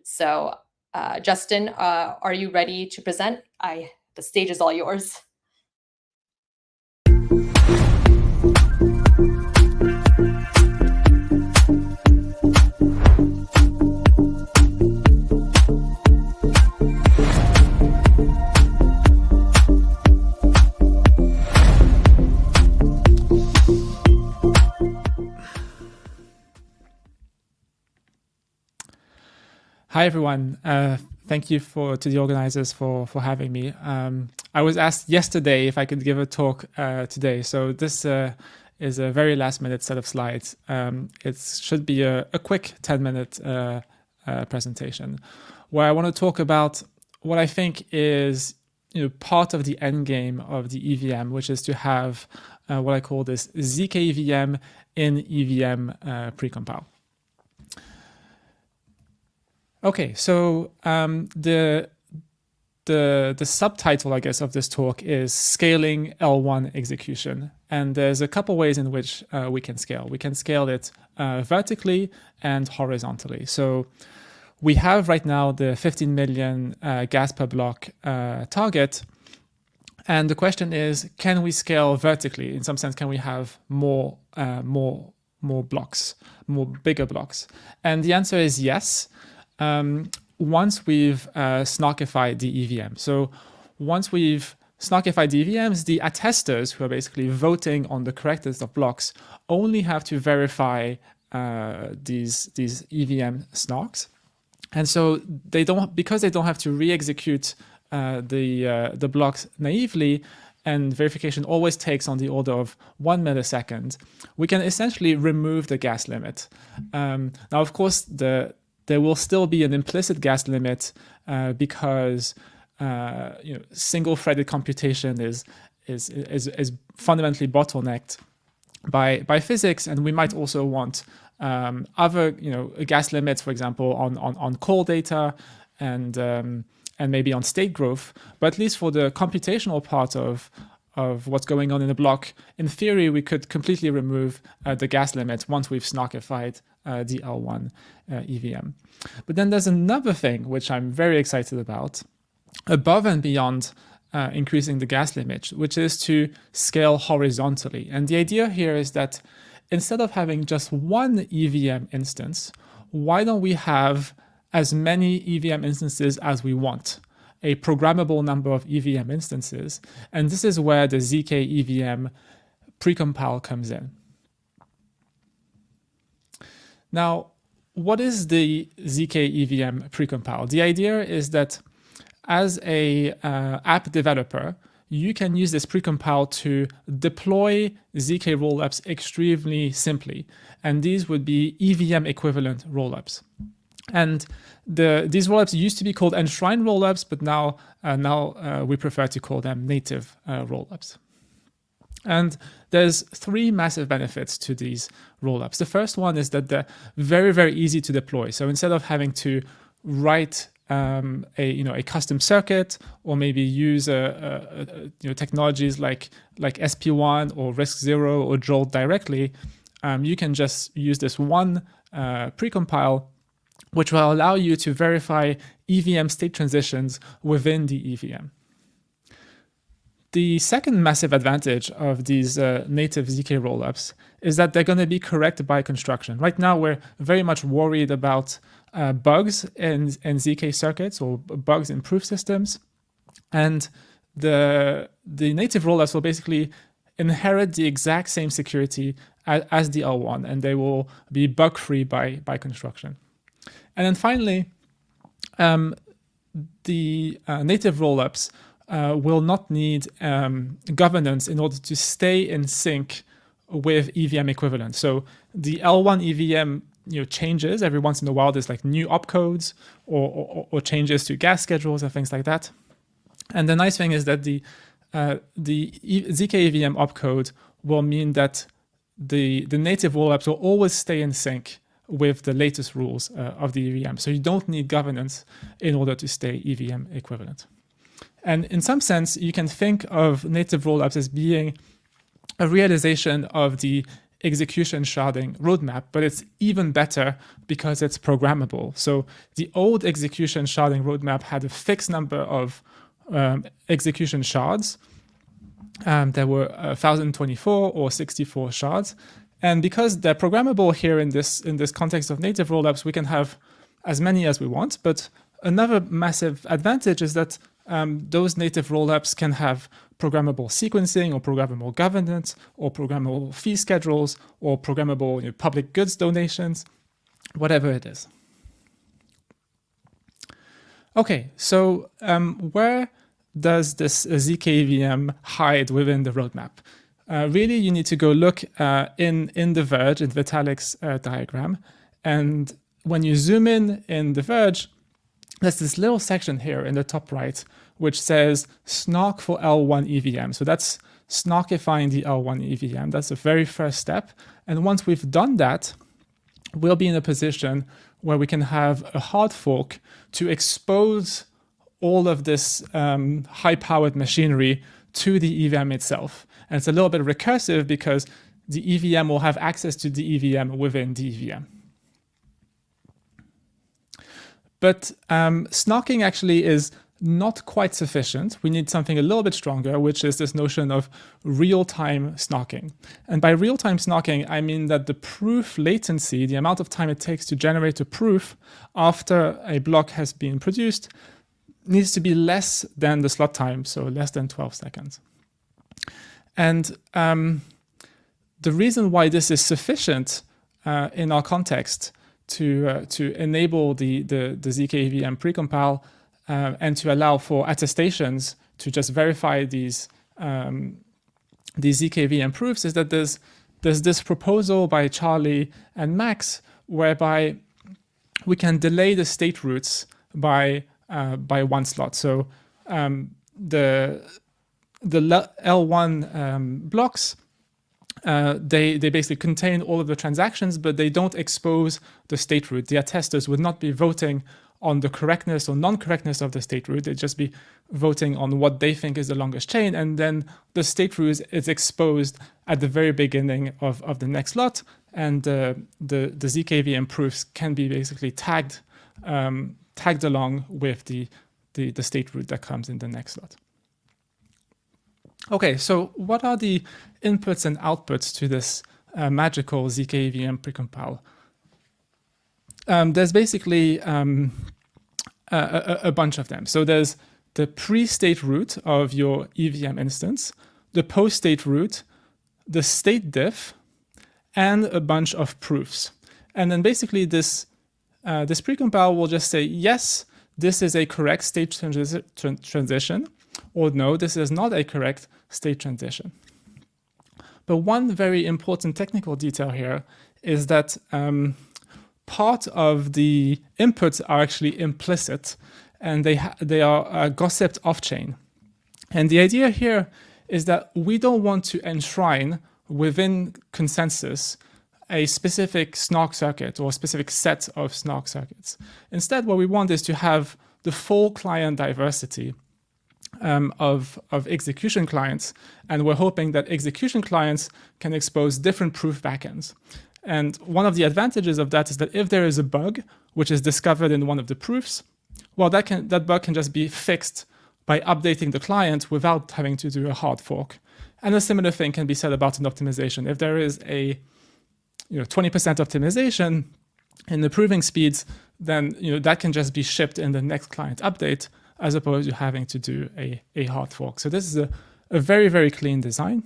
So Justin, are you ready to present? The stage is all yours. Hi, everyone. Thank you to the organizers for having me. I was asked yesterday if I could give a talk today. So this is a very last minute set of slides. It should be a quick 10-minute presentation where I want to talk about what I think is part of the end game of the EVM, which is to have what I call this zkEVM in EVM precompile. Okay, so the subtitle, I guess, of this talk is Scaling L1 Execution. And there's a couple ways in which we can scale. We can scale it vertically and horizontally. So we have right now the 15 million gas per block target. And the question is, can we scale vertically? In some sense, can we have more blocks, bigger blocks? And the answer is yes. Once we've SNARKified the EVM. So once we've SNARKified the EVMs, the attesters who are basically voting on the correctness of blocks only have to verify these EVM snarks. And so because they don't have to re-execute the blocks naively, and verification always takes on the order of 1 millisecond, we can essentially remove the gas limit. Now, of course, there will still be an implicit gas limit because single-threaded computation is fundamentally bottlenecked by physics, and we might also want other gas limits, for example, on call data and maybe on state growth. But at least for the computational part of what's going on in the block, in theory, we could completely remove the gas limit once we've SNARKified the L1 EVM. But then there's another thing which I'm very excited about, above and beyond increasing the gas limit, which is to scale horizontally. And the idea here is that instead of having just one EVM instance, why don't we have as many EVM instances as we want? A programmable number of EVM instances. And this is where the zkEVM precompile comes in. Now, what is the zkEVM precompile? The idea is that as a app developer, you can use this precompile to deploy zk rollups extremely simply. And these would be EVM equivalent rollups. And these rollups used to be called enshrined rollups, but now we prefer to call them native rollups. And there's three massive benefits to these rollups. The first one is that they're very, very easy to deploy. So instead of having to write a custom circuit or maybe use technologies like SP1 or RISC-0 or Jolt directly, you can just use this one precompile, which will allow you to verify EVM state transitions within the EVM. The second massive advantage of these native zk rollups is that they're going to be correct by construction. Right now, we're very much worried about bugs in zk circuits or bugs in proof systems. And the native rollups will basically inherit the exact same security as the L1, and they will be bug-free by construction. And then finally, the native rollups will not need governance in order to stay in sync with EVM equivalent. So the L1 EVM changes every once in a while. There's like new opcodes or changes to gas schedules and things like that. And the nice thing is that the zkEVM opcode will mean that the native rollups will always stay in sync with the latest rules of the EVM. So you don't need governance in order to stay EVM equivalent. And in some sense, you can think of native rollups as being a realization of the execution sharding roadmap, but it's even better because it's programmable. So the old execution sharding roadmap had a fixed number of execution shards. There were 1024 or 64 shards. And because they're programmable here in this context of native rollups, we can have as many as we want. But another massive advantage is that those native rollups can have programmable sequencing or programmable governance or programmable fee schedules or programmable public goods donations, whatever it is. Okay, so where does this zkEVM hide within the roadmap? Really, you need to go look in the Verge, in Vitalik's diagram. And when you zoom in the Verge, there's this little section here in the top right, which says SNARK for L1 EVM. So that's SNARKifying the L1 EVM. That's the very first step. And once we've done that, we'll be in a position where we can have a hard fork to expose all of this high-powered machinery to the EVM itself. And it's a little bit recursive because the EVM will have access to the EVM within the EVM. But snarking actually is not quite sufficient. We need something a little bit stronger, which is this notion of real-time snarking. And by real-time snarking, I mean that the proof latency, the amount of time it takes to generate a proof after a block has been produced, needs to be less than the slot time, so less than 12 seconds. And the reason why this is sufficient in our context to enable the zkEVM precompile and to allow for attestations to just verify these zkEVM proofs is that there's this proposal by Charlie and Max whereby we can delay the state roots by one slot. So the L1 blocks, they basically contain all of the transactions, but they don't expose the state root. The attesters would not be voting on the correctness or non-correctness of the state root. They'd just be voting on what they think is the longest chain, and then the state root is exposed at the very beginning of the next lot, and the zkEVM proofs can be basically tagged along with the state root that comes in the next lot. Okay, so what are the inputs and outputs to this magical zkEVM precompile? There's basically a bunch of them. So there's the pre-state root of your EVM instance, the post-state root, the state diff, and a bunch of proofs. And then basically this precompile will just say, yes, this is a correct state transition, or no, this is not a correct state transition. But one very important technical detail here is that part of the inputs are actually implicit, and they are gossiped off-chain. And the idea here is that we don't want to enshrine within consensus a specific SNARK circuit or a specific set of SNARK circuits. Instead, what we want is to have the full client diversity of execution clients, and we're hoping that execution clients can expose different proof backends. And one of the advantages of that is that if there is a bug which is discovered in one of the proofs, well, that bug can just be fixed by updating the client without having to do a hard fork. And a similar thing can be said about an optimization. If there is a 20% optimization in the proving speeds, then that can just be shipped in the next client update, as opposed to having to do a hard fork. So this is a very, very clean design.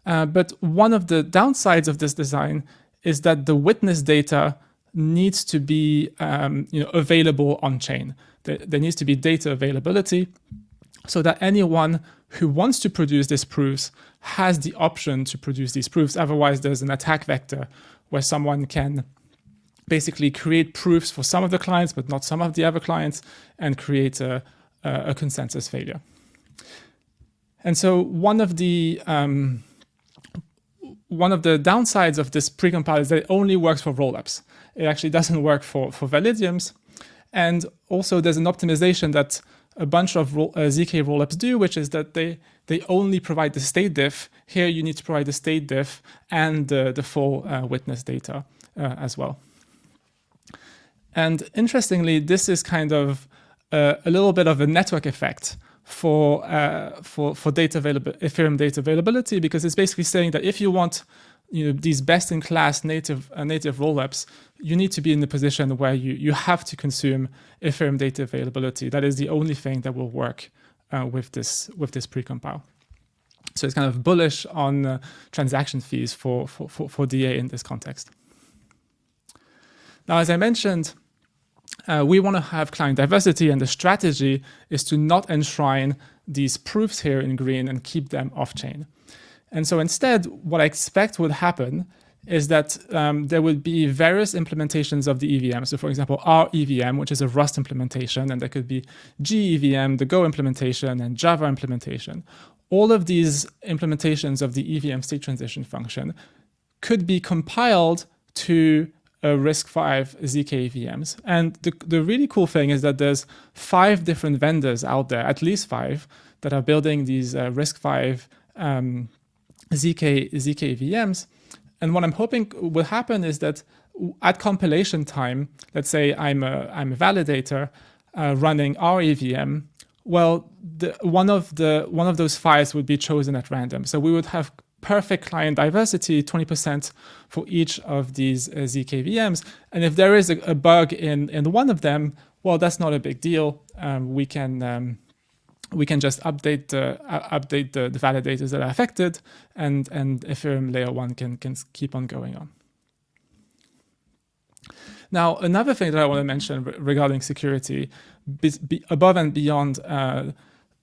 But one of the downsides of this design is that the witness data needs to be available on-chain. There needs to be data availability so that anyone who wants to produce these proofs has the option to produce these proofs. Otherwise, there's an attack vector where someone can basically create proofs for some of the clients, but not some of the other clients, and create a consensus failure. And so one of the downsides of this precompile is that it only works for rollups. It actually doesn't work for validiums. And also there's an optimization that a bunch of ZK rollups do, which is that they only provide the state diff. Here you need to provide the state diff and the full witness data as well. And interestingly, this is kind of a little bit of a network effect for Ethereum data availability, because it's basically saying that if you want these best-in-class native rollups, you need to be in the position where you have to consume Ethereum data availability. That is the only thing that will work with this precompile. So it's kind of bullish on transaction fees for DA in this context. Now, as I mentioned, we want to have client diversity, and the strategy is to not enshrine these proofs here in green and keep them off-chain. And so instead, what I expect would happen is that there would be various implementations of the EVM. So for example, REVM, which is a Rust implementation, and there could be GEVM, the Go implementation, and Java implementation. All of these implementations of the EVM state transition function could be compiled to RISC-V zkEVMs. And the really cool thing is that there's 5 different vendors out there, at least 5, that are building these RISC-V zkEVMs. And what I'm hoping will happen is that at compilation time, let's say I'm a validator running REVM, well, one of those files would be chosen at random. So we would have perfect client diversity, 20% for each of these zkEVMs. And if there is a bug in one of them, well, that's not a big deal. We can just update the validators that are affected, and Ethereum layer 1 can keep on going on. Now, another thing that I want to mention regarding security, above and beyond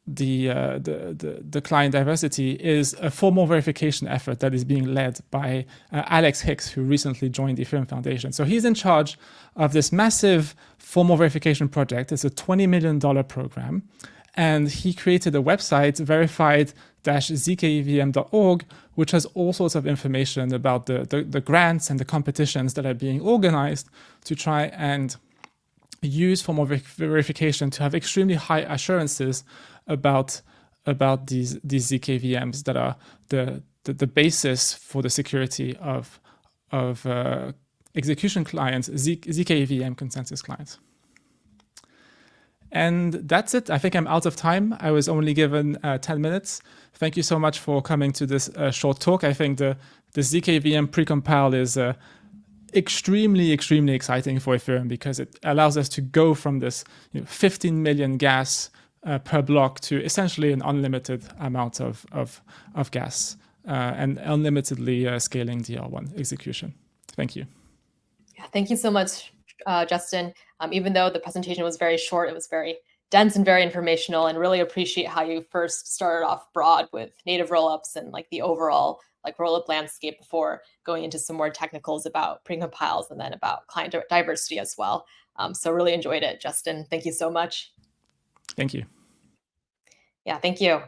the client diversity, is a formal verification effort that is being led by Alex Hicks, who recently joined the Ethereum Foundation. So he's in charge of this massive formal verification project. It's a $20 million program. And he created a website, verified-zkevm.org, which has all sorts of information about the grants and the competitions that are being organized to try and use formal verification to have extremely high assurances about these zkEVMs that are the basis for the security of execution clients, zkEVM consensus clients. And that's it. I think I'm out of time. I was only given 10 minutes. Thank you so much for coming to this short talk. I think the zkEVM precompile is extremely exciting for Ethereum, because it allows us to go from this 15 million gas per block to essentially an unlimited amount of gas and unlimitedly scaling DL1 execution. Thank you. Yeah, thank you so much, Justin. Even though the presentation was very short, it was very dense and very informational, and really appreciate how you first started off broad with native rollups and like the overall like rollup landscape before going into some more technicals about precompiles and then about client diversity as well. So really enjoyed it, Justin. Thank you so much. Thank you. Yeah, thank you.